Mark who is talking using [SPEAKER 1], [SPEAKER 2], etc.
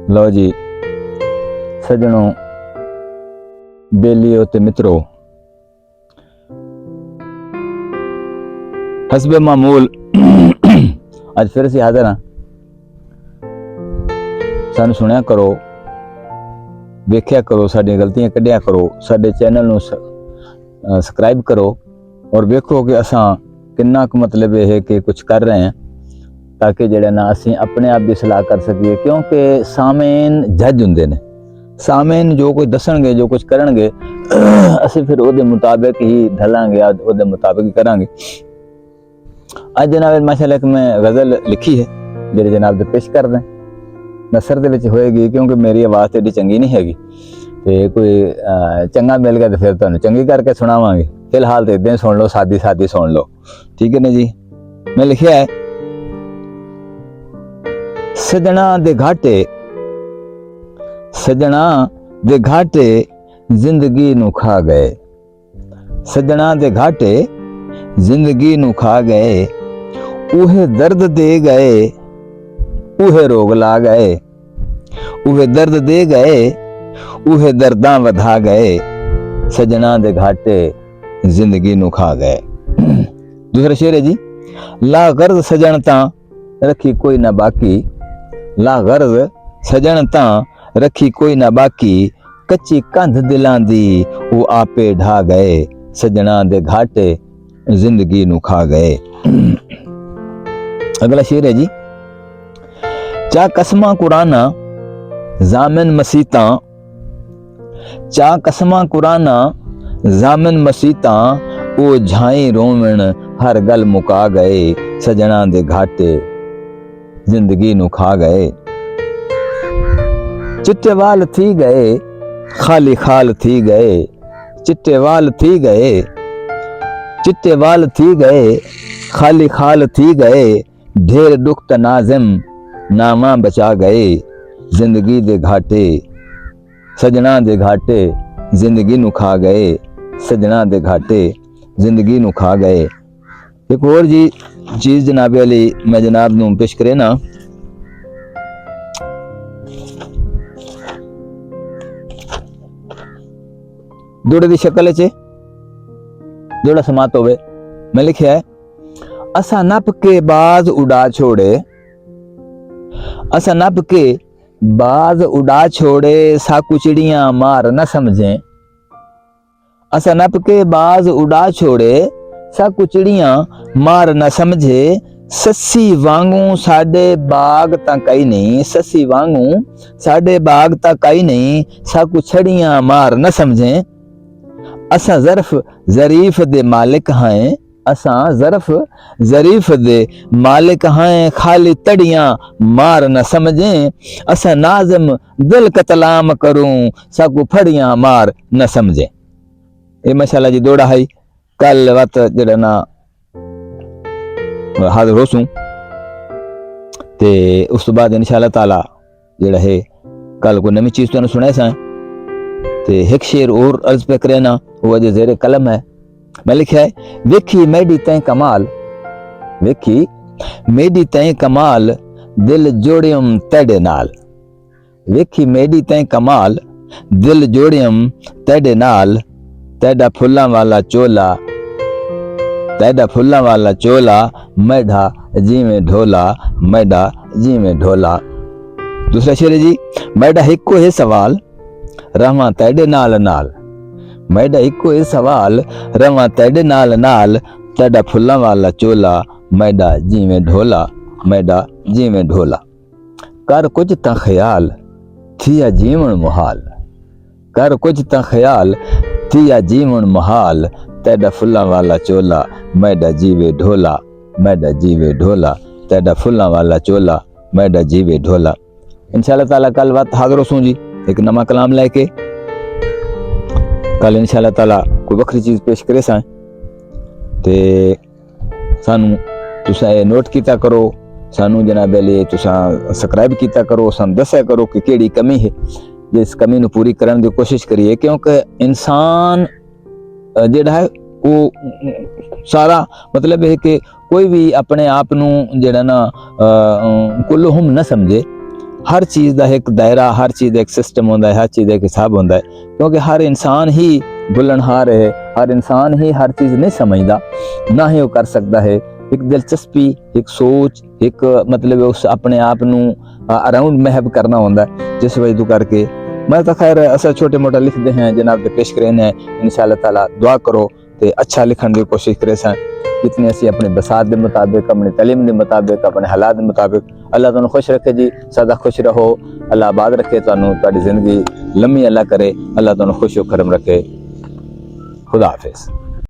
[SPEAKER 1] लो जी सजनों, बेलियो ते मित्रों, हस्बे मामूल अज फिर से हाजिर हाँ। सानू सुनिया करो, वेख्या करो, साडी गलतियां कढ़िया करो, साडे चैनल नू सबसक्राइब करो और वेखो कि असां किन्ना क मतलब यह है कि कुछ कर रहे हैं ताकि जिहड़ा ना असीं अपने आप की सलाह कर सकीए। क्योंकि सामेन जज हुंदे ने, सामेन जो कुछ दसणगे, जो कुछ करनगे असीं फिर उहदे मुताबिक ही ढलांगे, उहदे मुताबिक ही करांगे। अज जनाब माशाअल्लाह मैं गज़ल लिखी है जिहड़ी जनाब दे पेश कर दें। नसर दे विच होएगी क्योंकि मेरी आवाज़ एडी चंगी नहीं हैगी, ते कोई चंगा मिल गया तो फिर तुहानूं चंगी करके सुणावांगे। फिलहाल तो इदां ही सुन लो, सादी सादी सुन लो, ठीक है ना जी। मैं लिखिया है, सजना दे घाटे, सजना दे घाटे जिंदगी नू खा गए, सजना दे घाटे जिंदगी नू खा गए, उहे दर्द दे गए, उहे रोग ला गए, उहे दर्द दे गए, उहे दर्दां वधा गए, सजना दे घाटे जिंदगी नू खा गए। दूसरा शेर है जी, ला गर्ज सजन तां रखी कोई ना बाकी, ला गर्ज सजन तां रखी कोई ना बाकी, कच्ची कंध दिलां दी वो आपे ढा गए, सजना दे घाटे जिंदगी नू खा गए। अगला शेर है जी, चा कसमा कुराना जामिन मसीता, चा कसमा कुराना जामिन मसीता, ओ झाई रोवण हर गल मुका गए, सजना दे घाटे जिंदगी नू खा गए। चिट्टे वाल थी गए, खाली खाल थी गए, चिट्टे वाल थी गए, चिट्टे वाल थी गए, खाली खाल थी गए, ढेर दुख तनाजिम नामा बचा गए, जिंदगी दे घाटे, सजना दे घाटे जिंदगी नू खा गए, सजना दे घाटे जिंदगी नू खा गए। एक और जी चीज जनाब अली मैं जनाब नू पेश करे ना, जोड़े दी शक्ल च जोड़ा समात होवे। मैं लिखिया है, असा नप के बाज उड़ा छोड़े, असा नप के बाज उड़ा छोड़े, साकू चिड़ियां मार न समझे, असा नप के बाज उड़ा छोड़े, साकू चिड़ियां मार न समझे, सस्सी वांगू साडे बाग तां कई नहीं, सस्सी वांगू साडे बाग तां कई नहीं, साकू छड़ियां मार न समझे, असा ज़र्फ ज़रीफ दे मालिक हैं, असा ज़र्फ ज़रीफ दे मालिक हैं, खाली तड़ियां मार न समझें, असा नाज़म दिल कतलाम करूं, साकू फड़ियां मार न समझें। ये माशाअल्लाह जी दोड़ा है, कल वत जड़ा ना हाजिर होसूं ते उस तो बाद इंशाअल्लाह ताला जड़ा है कल को नवी चीज तुहानूं सुणाए सां। ते एक शेर और अर्ज पे करे ना, वो अजे ज़ेरे कलम है। मैं लिखा है, वेखी मेडी तैं कमाल, वेखी मेडी तैं कमाल, दिल जोड़ियम तेडे नाल, वेखी मेडी तैं कमाल, दिल जोड़ियम तेडे नाल, तेडा फुल्लां वाला चोला, तेडा फुल्लां वाला चोला, मैडा जिवें ढोला, मैडा जिवें ढोला। दूसरा शेर है जी, मैडा हिक्को है सवाल, रवां तेडे नाल नाल, मैडा हिक्को है सवाल, रवां तेडे नाल नाल, तेडा फुल्लां वाला चोला, मैडा जिवें ढोला, मैडा जिवें ढोला। कर कुछ तां ख्याल थिया जीवन मुहाल, कर कुछ तां ख्याल थिया जीवन मुहाल, तेडा फुल्लां वाला चोला, मैडा जीवे ढोला, मैडा जीवे ढोला, तेडा फुल्लां वाला चोला, मैडा जीवे ढोला। इंशाअल्लाह ताला कल वक्त हाजिर होसूं जी एक नवा कलाम लेके। कल इंशाअल्लाह ताला कोई वक्री चीज पेश करे सां ते सानू तुसां नोट कीता करो, सानू जनाब अली तुसां सब्सक्राइब कीता करो, सानू दस्या करो कि केड़ी कमी है, जिस कमी नू पूरी करने की कोशिश करिए। क्योंकि इंसान जिहड़ा है वो सारा मतलब है कि कोई भी अपने आप नू जिहड़ा ना कुल्लुहुम न समझे, हर चीज़ का एक दायरा, हर चीज़ का एक सिस्टम होता है, हर चीज़ का एक हिसाब होता है, क्योंकि हर इंसान ही भुलनहार है, हर इंसान ही हर चीज़ नहीं समझदा, ना ही वो कर सकता है। एक दिलचस्पी, एक सोच, एक मतलब उस अपने आप नू अराउंड महब करना होता है, जिस वजह करके मैं तो खैर असा छोटे मोटा लिखते हैं जनाब के पेश करें हैं। इंशाअल्लाह ताला दुआ करो तो अच्छा लिखने की कोशिश करें सा, जितनी असी अपने बसात के मुताबिक, अपने तलीम के मुताबिक, अपने हालात के मुताबिक। अल्लाह तुहानू खुश रखे जी, सदा खुश रहो, अल्लाह आबाद रखे तुहानू, तुहाडी जिंदगी लम्मी अल्लाह करे, अल्लाह तुहानू खुश करम रखे। खुदा हाफिज।